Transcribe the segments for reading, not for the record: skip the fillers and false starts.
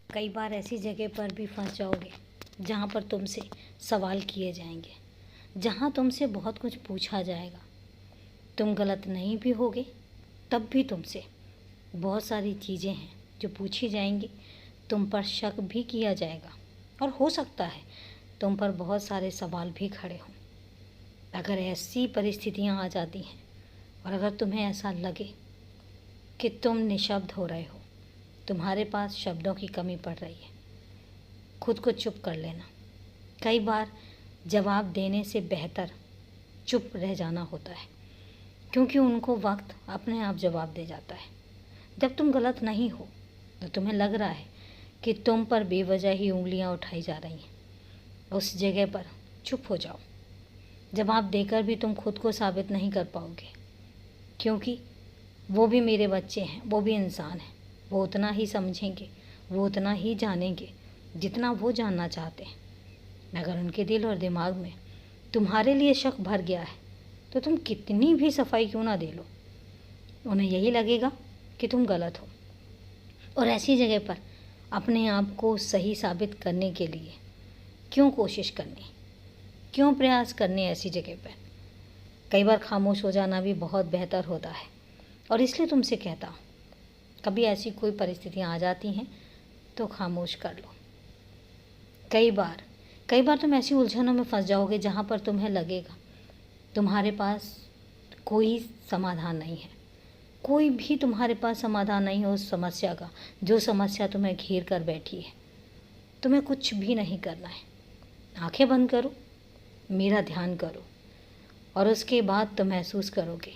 कई बार ऐसी जगह पर भी फंस जाओगे जहाँ पर तुमसे सवाल किए जाएंगे, जहाँ तुमसे बहुत कुछ पूछा जाएगा। तुम गलत नहीं भी होगे तब भी तुमसे बहुत सारी चीज़ें हैं जो पूछी जाएंगी, तुम पर शक भी किया जाएगा और हो सकता है तुम पर बहुत सारे सवाल भी खड़े हों। अगर ऐसी परिस्थितियाँ आ जाती हैं और अगर तुम्हें ऐसा लगे कि तुम निशब्द हो रहे हो, तुम्हारे पास शब्दों की कमी पड़ रही है, खुद को चुप कर लेना। कई बार जवाब देने से बेहतर चुप रह जाना होता है, क्योंकि उनको वक्त अपने आप जवाब दे जाता है। जब तुम गलत नहीं हो तो तुम्हें लग रहा है कि तुम पर बेवजह ही उंगलियां उठाई जा रही हैं, उस जगह पर चुप हो जाओ। जवाब देकर भी तुम खुद को साबित नहीं कर पाओगे, क्योंकि वो भी मेरे बच्चे हैं, वो भी इंसान हैं। वो उतना ही समझेंगे, वो उतना ही जानेंगे जितना वो जानना चाहते हैं। अगर उनके दिल और दिमाग में तुम्हारे लिए शक भर गया है तो तुम कितनी भी सफाई क्यों ना दे लो, उन्हें यही लगेगा कि तुम गलत हो। और ऐसी जगह पर अपने आप को सही साबित करने के लिए क्यों कोशिश करनी, क्यों प्रयास करने ऐसी जगह पर। कई बार खामोश हो जाना भी बहुत बेहतर होता है। और इसलिए तुमसे कहता हूँ, कभी ऐसी कोई परिस्थितियाँ आ जाती हैं तो खामोश कर लो। कई बार तुम ऐसी उलझनों में फंस जाओगे जहाँ पर तुम्हें लगेगा तुम्हारे पास कोई समाधान नहीं है, कोई भी तुम्हारे पास समाधान नहीं है उस समस्या का, जो समस्या तुम्हें घेर कर बैठी है। तुम्हें कुछ भी नहीं करना है, आंखें बंद करो, मेरा ध्यान करो और उसके बाद तुम महसूस करोगे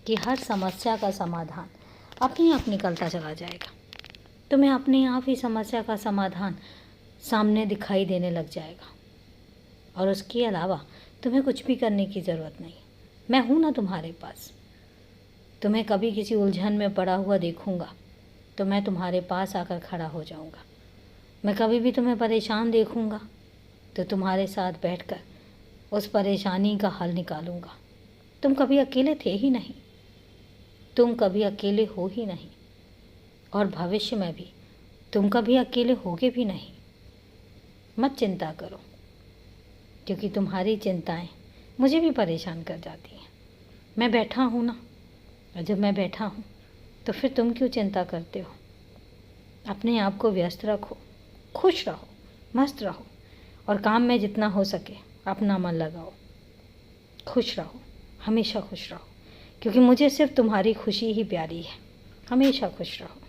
कि हर समस्या का समाधान अपने आप निकलता चला जाएगा। तुम्हें अपने आप ही समस्या का समाधान सामने दिखाई देने लग जाएगा और उसके अलावा तुम्हें कुछ भी करने की ज़रूरत नहीं। मैं हूँ ना तुम्हारे पास। तुम्हें कभी किसी उलझन में पड़ा हुआ देखूँगा तो मैं तुम्हारे पास आकर खड़ा हो जाऊँगा। मैं कभी भी तुम्हें परेशान देखूँगा तो तुम्हारे साथ बैठकर उस परेशानी का हल निकालूँगा। तुम कभी अकेले थे ही नहीं, तुम कभी अकेले हो ही नहीं और भविष्य में भी तुम कभी अकेले होगे भी नहीं। मत चिंता करो, क्योंकि तुम्हारी चिंताएं मुझे भी परेशान कर जाती हैं। मैं बैठा हूँ ना, और जब मैं बैठा हूँ तो फिर तुम क्यों चिंता करते हो। अपने आप को व्यस्त रखो, खुश रहो, मस्त रहो और काम में जितना हो सके अपना मन लगाओ। खुश रहो, हमेशा खुश रहो, क्योंकि मुझे सिर्फ तुम्हारी खुशी ही प्यारी है। हमेशा खुश रहो।